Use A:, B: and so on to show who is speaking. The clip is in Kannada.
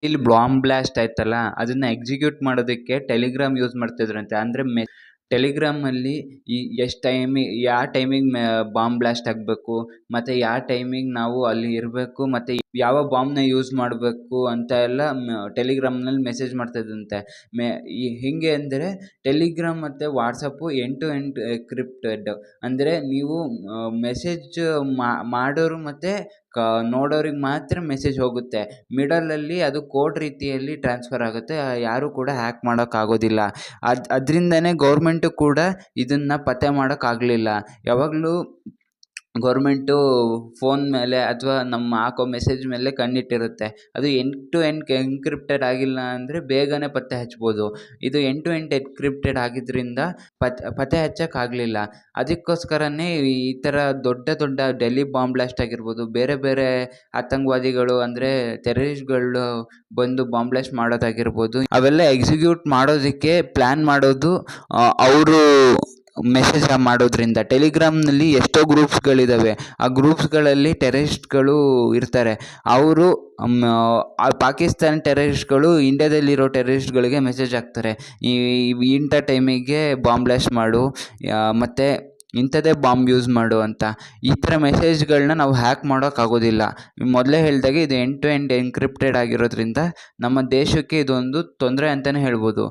A: ಇಲ್ಲಿ ಬಾಂಬ್ ಬ್ಲಾಸ್ಟ್ ಆಯ್ತಲ್ಲ, ಅದನ್ನ ಎಕ್ಸಿಕ್ಯೂಟ್ ಮಾಡೋದಕ್ಕೆ ಟೆಲಿಗ್ರಾಮ್ ಯೂಸ್ ಮಾಡ್ತಿದ್ರಂತೆ. ಅಂದರೆ ಟೆಲಿಗ್ರಾಮಲ್ಲಿ ಯಾವ ಟೈಮಿಗೆ ಬಾಂಬ್ ಬ್ಲಾಸ್ಟ್ ಆಗಬೇಕು, ಮತ್ತು ಯಾವ ಟೈಮಿಗೆ ನಾವು ಅಲ್ಲಿ ಇರಬೇಕು, ಮತ್ತು ಯಾವ ಬಾಂಬ್ನ ಯೂಸ್ ಮಾಡಬೇಕು ಅಂತ ಎಲ್ಲ ಟೆಲಿಗ್ರಾಮ್ನಲ್ಲಿ ಮೆಸೇಜ್ ಮಾಡ್ತಿದ್ದಂತೆ. ಹಿಂಗೆ ಅಂದರೆ ಟೆಲಿಗ್ರಾಮ್ ಮತ್ತು WhatsApp end to end encrypted. ಅಂದರೆ ನೀವು ಮೆಸೇಜ್ ಮಾಡೋರು ಮತ್ತು ನೋಡೋರಿಗೆ ಮಾತ್ರ ಮೆಸೇಜ್ ಹೋಗುತ್ತೆ. ಮಿಡಲಲ್ಲಿ ಅದು ಕೋಡ್ ರೀತಿಯಲ್ಲಿ ಟ್ರಾನ್ಸ್ಫರ್ ಆಗುತ್ತೆ. ಯಾರೂ ಕೂಡ ಹ್ಯಾಕ್ ಮಾಡೋಕ್ಕಾಗೋದಿಲ್ಲ. ಅದರಿಂದನೇ ಗೌರ್ಮೆಂಟು ಕೂಡ ಇದನ್ನು ಪತ್ತೆ ಮಾಡೋಕ್ಕಾಗಲಿಲ್ಲ. ಯಾವಾಗಲೂ ಗೌರ್ಮೆಂಟು ಫೋನ್ ಮೇಲೆ ಅಥವಾ ನಮ್ಮ ಹಾಕೋ ಮೆಸೇಜ್ ಮೇಲೆ ಕಣ್ಣಿಟ್ಟಿರುತ್ತೆ. ಅದು ಎಂಡ್ ಟು ಎಂಡ್ ಎನ್ಕ್ರಿಪ್ಟೆಡ್ ಆಗಿಲ್ಲ ಅಂದರೆ ಬೇಗನೆ ಪತ್ತೆ ಹಚ್ಬೋದು. ಇದು ಎಂಡ್ ಟು ಎಂಡ್ ಎನ್ಕ್ರಿಪ್ಟೆಡ್ ಆಗಿದ್ದರಿಂದ ಪತ್ತೆ ಹಚ್ಚೋಕ್ಕಾಗಲಿಲ್ಲ. ಅದಕ್ಕೋಸ್ಕರನೇ ಈ ಥರ ದೊಡ್ಡ ದೊಡ್ಡ ಡೆಲ್ಲಿ ಬಾಂಬ್ ಬ್ಲಾಸ್ಟ್ ಆಗಿರ್ಬೋದು, ಬೇರೆ ಬೇರೆ ಆತಂಕವಾದಿಗಳು ಅಂದರೆ ಟೆರರಿಸ್ಟ್ಗಳು ಬಂದು ಬಾಂಬ್ ಬ್ಲಾಸ್ಟ್ ಮಾಡೋದಾಗಿರ್ಬೋದು, ಅವೆಲ್ಲ ಎಕ್ಸಿಕ್ಯೂಟ್ ಮಾಡೋದಕ್ಕೆ ಪ್ಲ್ಯಾನ್ ಮಾಡೋದು ಅವರು ಮೆಸೇಜ್ ಮಾಡೋದ್ರಿಂದ. ಟೆಲಿಗ್ರಾಮ್ನಲ್ಲಿ ಎಷ್ಟೋ ಗ್ರೂಪ್ಸ್ಗಳಿದ್ದಾವೆ. ಆ ಗ್ರೂಪ್ಸ್ಗಳಲ್ಲಿ ಟೆರರಿಸ್ಟ್ಗಳು ಇರ್ತಾರೆ. ಅವರು ಪಾಕಿಸ್ತಾನ ಟೆರರಿಸ್ಟ್ಗಳು ಇಂಡ್ಯಾದಲ್ಲಿರೋ ಟೆರರಿಸ್ಟ್ಗಳಿಗೆ ಮೆಸೇಜ್ ಹಾಕ್ತಾರೆ, ಇಂಥ ಟೈಮಿಗೆ ಬಾಂಬ್ ಬ್ಲಾಸ್ಟ್ ಮಾಡು, ಮತ್ತು ಇಂಥದ್ದೇ ಬಾಂಬ್ ಯೂಸ್ ಮಾಡು ಅಂತ. ಈ ಥರ ಮೆಸೇಜ್ಗಳನ್ನ ನಾವು ಹ್ಯಾಕ್ ಮಾಡೋಕ್ಕಾಗೋದಿಲ್ಲ. ಮೊದಲೇ ಹೇಳಿದಾಗೆ ಇದು ಎಂಡ್ ಟು ಎಂಡ್ ಎನ್ಕ್ರಿಪ್ಟೆಡ್ ಆಗಿರೋದ್ರಿಂದ ನಮ್ಮ ದೇಶಕ್ಕೆ ಇದೊಂದು ತೊಂದರೆ ಅಂತಲೇ ಹೇಳ್ಬೋದು.